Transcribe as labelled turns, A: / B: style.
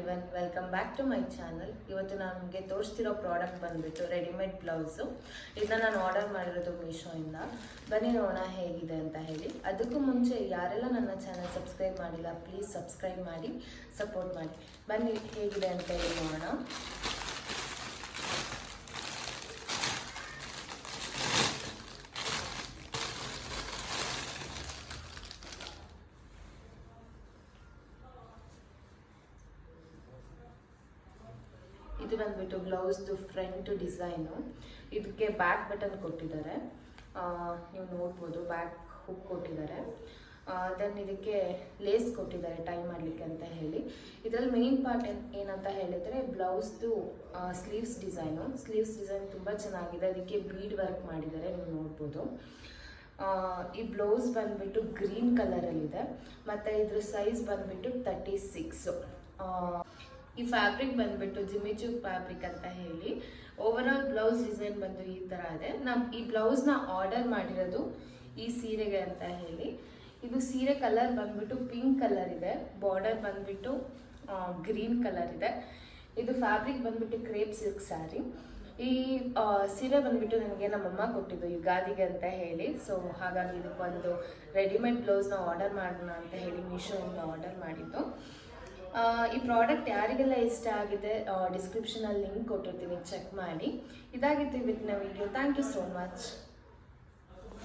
A: Everyone, welcome back to my channel. ಇವತ್ತು ನನಗೆ ತೋರಿಸ್ತಿರೋ ಪ್ರಾಡಕ್ಟ್ ಬಂದುಬಿಟ್ಟು ರೆಡಿಮೇಡ್ ಬ್ಲೌಸು. ಇದನ್ನ ನಾನು ಆರ್ಡರ್ ಮಾಡಿರೋದು ಮೀಶೋಯಿಂದ. ಬನ್ನಿ ನೋಡೋಣ ಹೇಗಿದೆ ಅಂತ ಹೇಳಿ. ಅದಕ್ಕೂ ಮುಂಚೆ ಯಾರೆಲ್ಲ ನನ್ನ ಚಾನಲ್ ಸಬ್ಸ್ಕ್ರೈಬ್ ಮಾಡಿಲ್ಲ, ಪ್ಲೀಸ್ ಸಬ್ಸ್ಕ್ರೈಬ್ ಮಾಡಿ, ಸಪೋರ್ಟ್ ಮಾಡಿ. ಬನ್ನಿ ಹೇಗಿದೆ ಅಂತ ಹೇಳಿ ನೋಡೋಣ. ಇದು ಬಂದ್ಬಿಟ್ಟು ಬ್ಲೌಸ್ದು ಫ್ರಂಟ್ ಡಿಸೈನು. ಇದಕ್ಕೆ ಬ್ಯಾಕ್ ಬಟನ್ ಕೊಟ್ಟಿದ್ದಾರೆ, ನೀವು ನೋಡ್ಬೋದು. ಬ್ಯಾಕ್ ಹುಕ್ ಕೊಟ್ಟಿದ್ದಾರೆ. ದೆನ್ ಇದಕ್ಕೆ ಲೇಸ್ ಕೊಟ್ಟಿದ್ದಾರೆ ಟೈ ಮಾಡಲಿಕ್ಕೆ ಅಂತ ಹೇಳಿ. ಇದರಲ್ಲಿ ಮೇನ್ ಪಾರ್ಟ್ ಏನಂತ ಹೇಳಿದರೆ ಬ್ಲೌಸ್ದು ಸ್ಲೀವ್ಸ್ ಡಿಸೈನ್ ತುಂಬ ಚೆನ್ನಾಗಿದೆ. ಅದಕ್ಕೆ ಬೀಡ್ ವರ್ಕ್ ಮಾಡಿದ್ದಾರೆ, ನೀವು ನೋಡ್ಬೋದು. ಈ ಬ್ಲೌಸ್ ಬಂದ್ಬಿಟ್ಟು ಗ್ರೀನ್ ಕಲರಲ್ಲಿದೆ ಮತ್ತು ಇದ್ರ ಸೈಜ್ ಬಂದ್ಬಿಟ್ಟು 36. ಈ ಫ್ಯಾಬ್ರಿಕ್ ಬಂದ್ಬಿಟ್ಟು ಜಿಮಿಚು ಫ್ಯಾಬ್ರಿಕ್ ಅಂತ ಹೇಳಿ. ಓವರ್ ಆಲ್ ಬ್ಲೌಸ್ ಡಿಸೈನ್ ಬಂದು ಈ ಥರ ಇದೆ. ನಾವು ಈ ಬ್ಲೌಸ್ನ ಆರ್ಡರ್ ಮಾಡಿರೋದು ಈ ಸೀರೆಗೆ ಅಂತ ಹೇಳಿ. ಇದು ಸೀರೆ ಕಲರ್ ಬಂದ್ಬಿಟ್ಟು ಪಿಂಕ್ ಕಲರ್ ಇದೆ, ಬಾರ್ಡರ್ ಬಂದ್ಬಿಟ್ಟು ಗ್ರೀನ್ ಕಲರ್ ಇದೆ. ಇದು ಫ್ಯಾಬ್ರಿಕ್ ಬಂದ್ಬಿಟ್ಟು ಕ್ರೇಪ್ ಸಿಲ್ಕ್ ಸ್ಯಾರಿ. ಈ ಸೀರೆ ಬಂದ್ಬಿಟ್ಟು ನನಗೆ ನಮ್ಮಮ್ಮ ಕೊಟ್ಟಿದ್ದು ಯುಗಾದಿಗೆ ಅಂತ ಹೇಳಿ. ಸೊ ಹಾಗಾಗಿ ಇದಕ್ಕೊಂದು ರೆಡಿಮೇಡ್ ಬ್ಲೌಸ್ನ ಆರ್ಡರ್ ಮಾಡೋಣ ಅಂತ ಹೇಳಿ ಮೀಶೋಯಿಂದ ಆರ್ಡರ್ ಮಾಡಿದ್ದು. ಈ ಪ್ರಾಡಕ್ಟ್ ಯಾರಿಗೆಲ್ಲ ಇಷ್ಟ ಆಗಿದೆ ಡಿಸ್ಕ್ರಿಪ್ಷನಲ್ಲಿ ಲಿಂಕ್ ಕೊಟ್ಟಿರ್ತೀನಿ, ಚೆಕ್ ಮಾಡಿ. ಇದಾಗಿತ್ತು ಇವತ್ತಿನ video. Thank you so much.